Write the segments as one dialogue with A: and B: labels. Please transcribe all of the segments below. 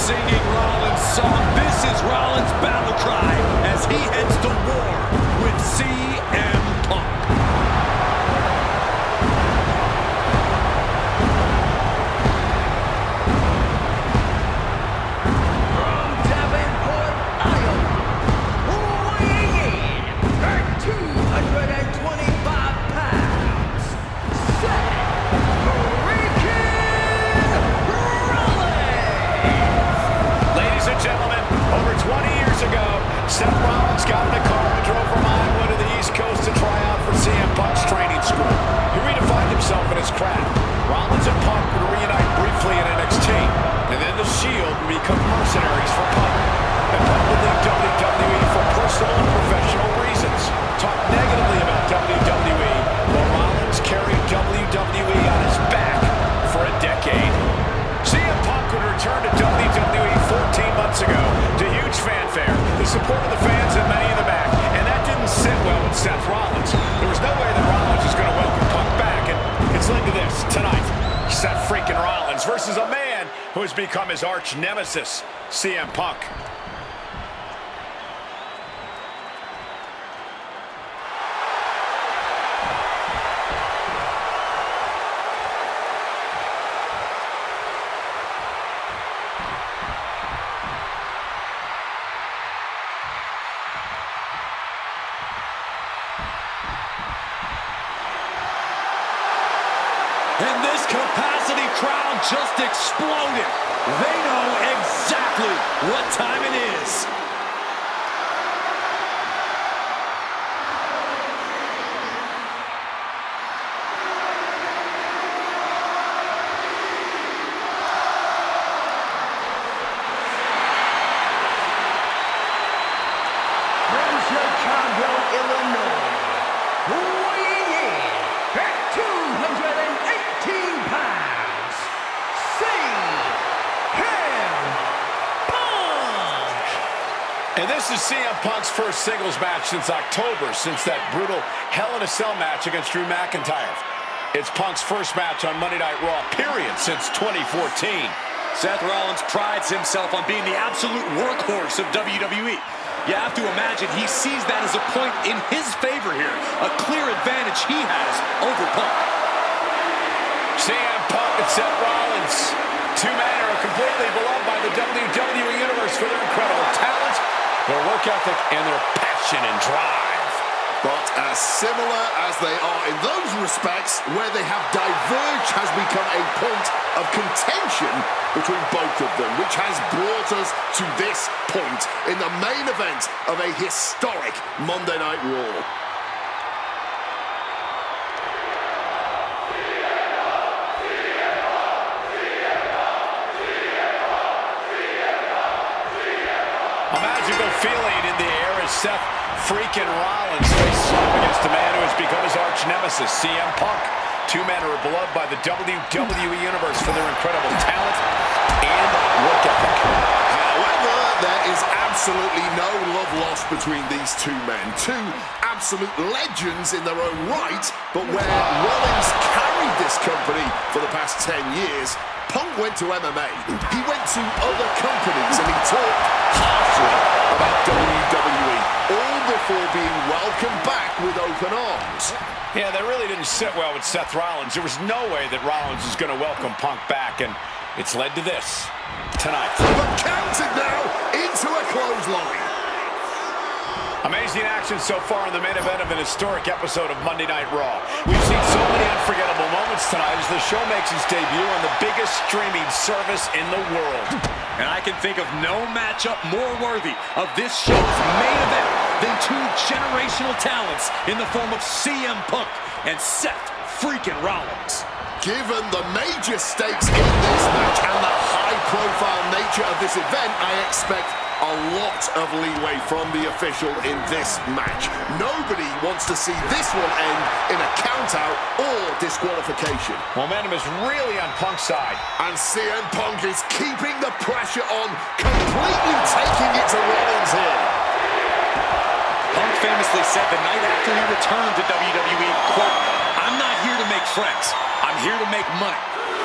A: singing Rollins' song. This is Rollins' battle cry as he heads to war with CM Punk.
B: From Davenport, Iowa, weighing in at 225 pounds, Seth Rollins!
C: Ladies and gentlemen, over 20 years ago, Seth Rollins got in a car and drove from Iowa to the East Coast to try out for CM Punk's training school. He redefined himself in his craft. Rollins and Punk would reunite briefly in NXT, and then the Shield would become mercenaries for Punk. And Punk would leave WWE for personal and professional reasons. Talk negatively about WWE, while Rollins carried WWE on his back for a decade. CM Punk would return to WWE 14 months ago to huge fanfare, the support of the fans and many in the back, and that didn't sit well with Seth Rollins. There was no way that Rollins was going to welcome Punk back, and it's led to this tonight. Seth freaking Rollins versus a man who has become his arch nemesis, CM Punk.
A: And this capacity crowd just exploded. They know exactly what time it is.
B: From Chicago, Illinois, weighing in at 218 pounds, CM Punk!
C: And this is CM Punk's first singles match since October, since that brutal Hell in a Cell match against Drew McIntyre. It's Punk's first match on Monday Night Raw, period, since 2014.
A: Seth Rollins prides himself on being the absolute workhorse of WWE. You have to imagine he sees that as a point in his favor here, a clear advantage he has over Punk.
C: CM Punk and Seth Rollins, two men who are completely beloved by the WWE Universe for their incredible talent, their work ethic, and their passion and drive.
D: But as similar as they are in those respects, where they have diverged has become a point of contention between both of them, which has brought us to this point in the main event of a historic Monday Night Raw.
C: A magical feeling in the air as Seth freaking Rollins faces off against a man who has become his arch nemesis, CM Punk. Two men who are beloved by the WWE Universe for their incredible talent and work ethic.
D: However, there is absolutely no love lost between these two men. Two absolute legends in their own right, but where Rollins carried this company for the past 10 years, Punk went to MMA. He went to other companies and he talked harshly about WWE, all before being welcomed back with open arms.
C: Yeah, that really didn't sit well with Seth Rollins. There was no way that Rollins was going to welcome Punk back, and it's led to this tonight.
D: But counted now into a clothesline.
C: Amazing action so far in the main event of an historic episode of Monday Night Raw. We've seen so many unforgettable moments tonight as the show makes its debut on the biggest streaming service in the world.
A: And I can think of no matchup more worthy of this show's main event than two generational talents in the form of CM Punk and Seth freaking Rollins.
D: Given the major stakes in this match and the high-profile nature of this event, I expect a lot of leeway from the official in this match. Nobody wants to see this one end in a count-out or disqualification.
C: Momentum is really on Punk's side.
D: And CM Punk is keeping the pressure on, completely taking it to Rollins here.
A: Punk famously said the night after he returned to WWE, quote, "I'm not here to make friends. I'm here to make money."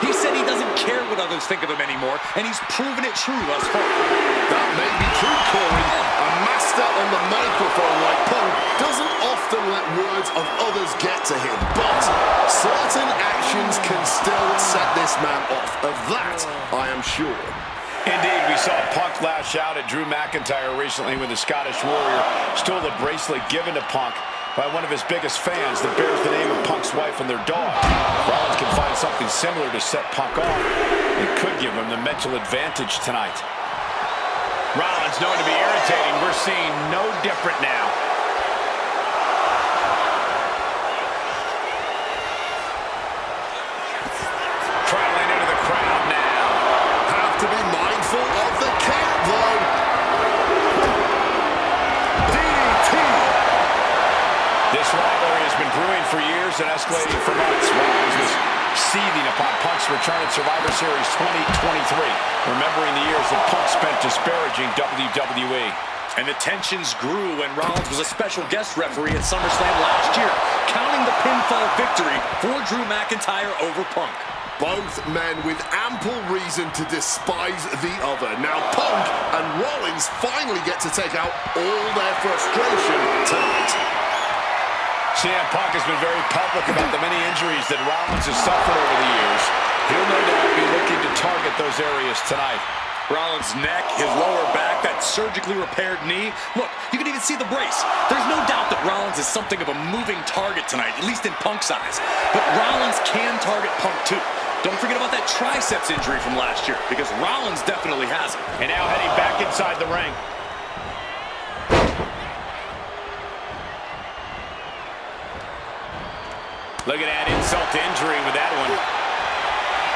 A: He said he doesn't care what others think of him anymore, and he's proven it true thus far.
D: That may be true, Corey. A master on the microphone like Punk doesn't often let words of others get to him, but certain actions can still set this man off. Of that, I am sure.
C: Indeed, we saw Punk lash out at Drew McIntyre recently when the Scottish Warrior stole a bracelet given to Punk by one of his biggest fans that bears the name of Punk's wife and their dog. Rollins can find something similar to set Punk off. It could give him the mental advantage tonight. Rollins known to be irritating. We're seeing no different now. Traveling into the crowd now.
D: Have to be mindful of the count, though. DDT.
C: This rivalry has been brewing for years and escalating for months. Rollins was seething upon Punk's return at Survivor Series 2023, remembering the years that Punk spent disparaging WWE.
A: And the tensions grew when Rollins was a special guest referee at SummerSlam last year, counting the pinfall victory for Drew McIntyre over Punk.
D: Both men with ample reason to despise the other. Now Punk and Rollins finally get to take out all their frustration tonight.
C: CM Punk has been very public about the many injuries that Rollins has suffered over the years. He'll no doubt be looking to target those areas tonight.
A: Rollins' neck, his lower back, that surgically repaired knee. Look, you can even see the brace. There's no doubt that Rollins is something of a moving target tonight, at least in Punk's eyes. But Rollins can target Punk too. Don't forget about that triceps injury from last year, because Rollins definitely has it.
C: And now heading back inside the ring. Look at that insult to injury with that one.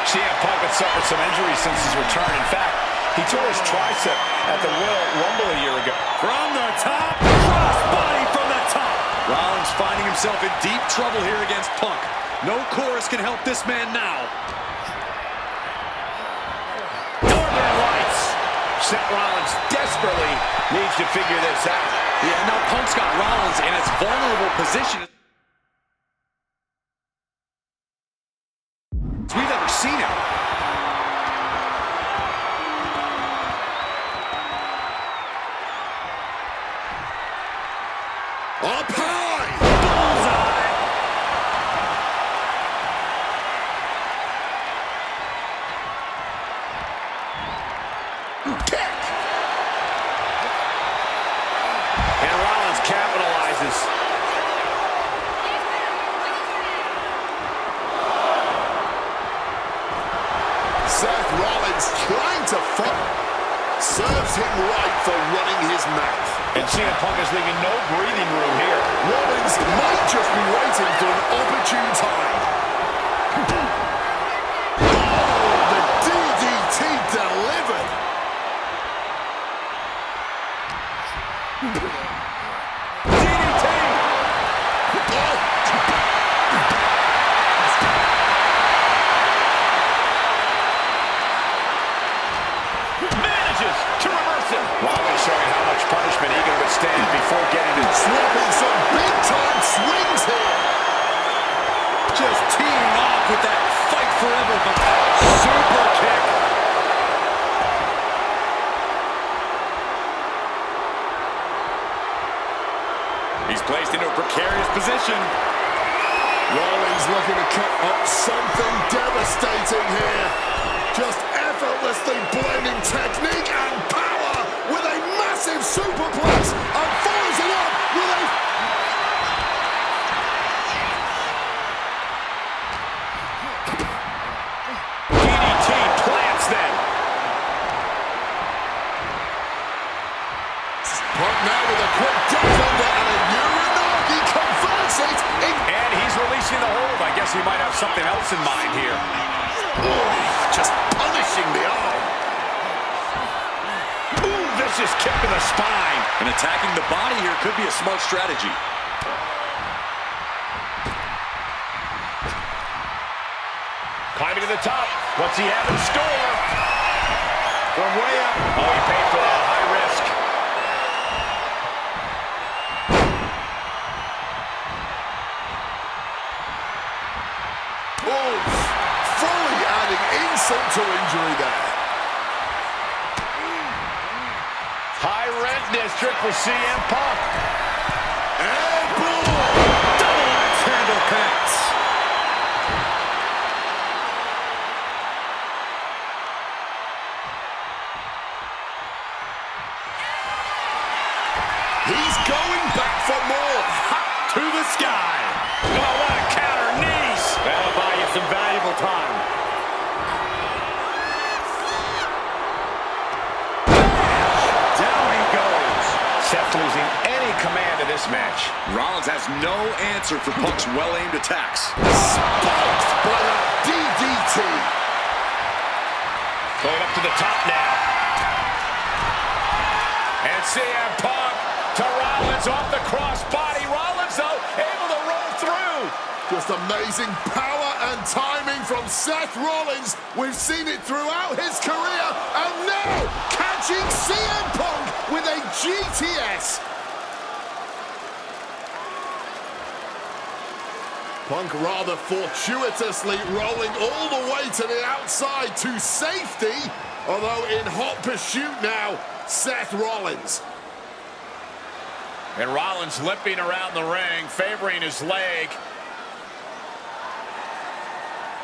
C: CM Punk had suffered some injuries since his return. In fact, he tore his tricep at the Royal Rumble a year ago.
A: From the top, crossbody from the top. Rollins finding himself in deep trouble here against Punk. No chorus can help this man now.
C: Northern Lights. Seth Rollins desperately needs to figure this out.
A: Yeah, now Punk's got Rollins in its vulnerable position we've ever seen him.
D: Up high!
A: Bullseye!
D: Kick!
C: And Rollins capitalizes.
D: Seth Rollins trying to fight. Serves him right for running his mouth.
C: And CM Punk is leaving no breathing room here.
D: Rollins might just be waiting for an opportune time. Oh, the DDT delivered.
A: DDT!
C: Manages to reverse it. Rollins showing how much punishment he can withstand before getting to
D: Swapping some big-time swings here.
A: Just teeing off with that fight forever, but super kick. He's placed into a precarious position.
D: Rollins looking to cut up something devastating here. Just effortlessly blending technique and power with a massive superplex and follows it up with a...
C: DDT plants them.
D: Punk now with a quick dive under and a Uranagi converts it in...
C: And he's releasing the hold. I guess he might have something else in mind here.
D: Oh, just punishing the arm.
C: Ooh, vicious kick to the spine.
A: And attacking the body here could be a smart strategy.
C: Climbing to the top. What's he have in store? From way up. Oh, he paid for that. High risk.
D: Oh, fully adding insult to injury there.
C: High rent district for CM Punk.
D: And boom!
A: Double axe handle pass.
D: He's going back for more.
A: To the sky.
C: Oh, what a counter, knees.
A: That'll buy you some valuable time. Down he goes.
C: Seth losing any command of this match.
A: Rollins has no answer for Punk's well-aimed attacks.
D: Spiked by a DDT.
C: Going up to the top now. And CM Punk to Rollins off the crossbody. Rollins, though, able to roll through.
D: Just amazing power and timing from Seth Rollins. We've seen it throughout his career. And now, catching CM Punk with a GTS. Punk rather fortuitously rolling all the way to the outside to safety. Although in hot pursuit now, Seth Rollins.
C: And Rollins limping around the ring, favoring his leg.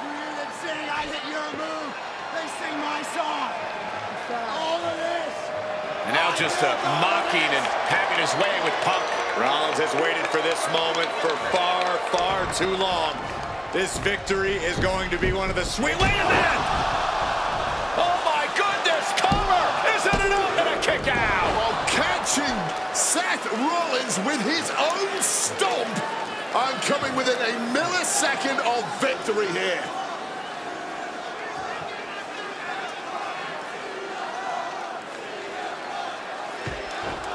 B: You hear them sing, I hit your move. They sing my song. All of this.
C: And now just mocking and having his way with Punk.
A: Rollins has waited for this moment for far, far too long. This victory is going to be one of the sweet... Wait a minute!
C: Oh my goodness, cover! Isn't it up and a kick out?
D: While catching Seth Rollins with his own stomp. I'm coming within a millisecond of victory here.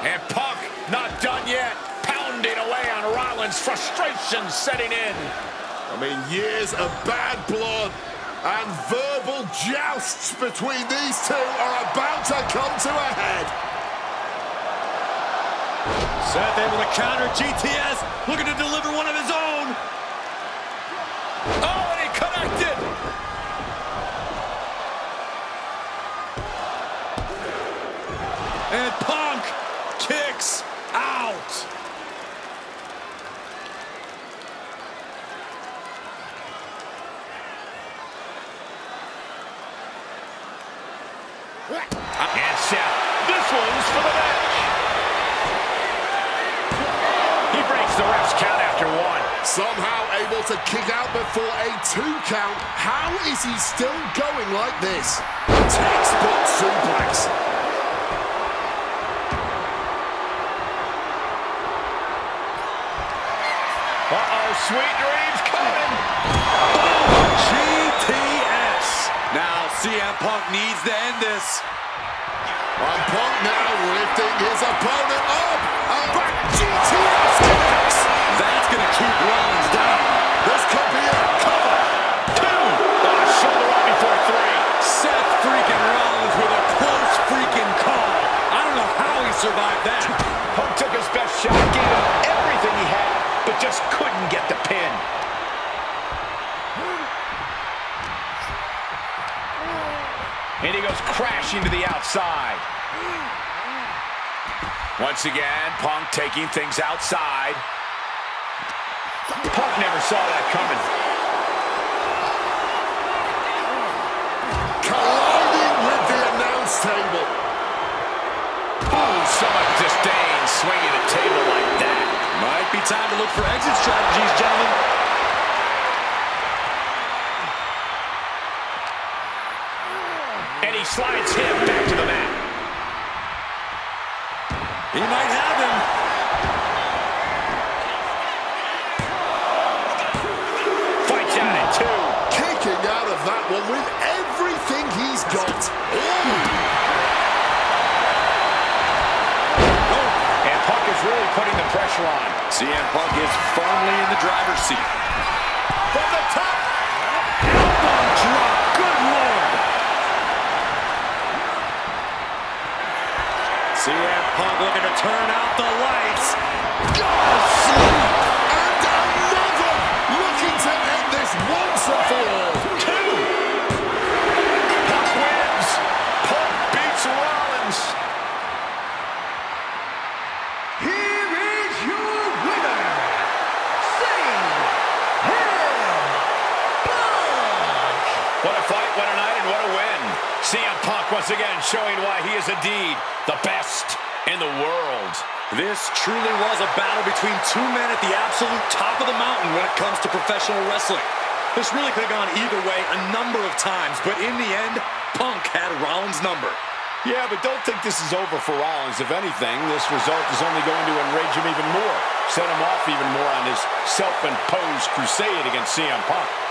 C: And Punk not done yet. Pounding away on Rollins, frustration setting in.
D: I mean, years of bad blood and verbal jousts between these two are about to come to a head.
A: Seth able to counter GTS, looking to deliver one of his own.
C: Oh, and he connected.
A: And Punk kicks out.
C: And Seth, this one's for the match. He breaks the ref's count after one.
D: Somehow able to kick out before a 2 count. How is he still going like this? Textbook suplex.
C: Uh-oh, sweet dreams coming.
A: GTS. Now CM Punk needs to end this.
D: And Punk now lifting his opponent up. And back GTS connects.
A: That's going to keep Rollins down.
D: This could be a cover.
C: 2. On a shoulder up before 3.
A: Seth freaking Rollins with a close freaking call. I don't know how he survived that.
C: Punk took his best shot, gave him everything he had, but just couldn't get the pin. And he goes crashing to the outside. Once again, Punk taking things outside. Punk never saw that coming.
D: Colliding with the announce table.
C: Oh, so much disdain swinging a table like that.
A: Might be time to look for exit strategies, gentlemen.
C: And he slides him back to the mat.
A: He might have him.
C: Fights out at 2.
D: Kicking out of that one with everything he's got.
C: And Punk is really putting the pressure on.
A: CM Punk is firmly in the driver's seat.
C: From the top.
A: Elbow drop. Good Lord. CM Punk looking to turn out the lights. Go sleep.
D: And another looking to end this once and for all.
C: 2. once again showing why he is indeed the best in the world.
A: This truly was a battle between two men at the absolute top of the mountain when it comes to professional wrestling. This really could have gone either way a number of times, but in the end, Punk had Rollins' number.
C: Yeah, but don't think this is over for Rollins. If anything, this result is only going to enrage him even more, set him off even more on his self-imposed crusade against CM Punk.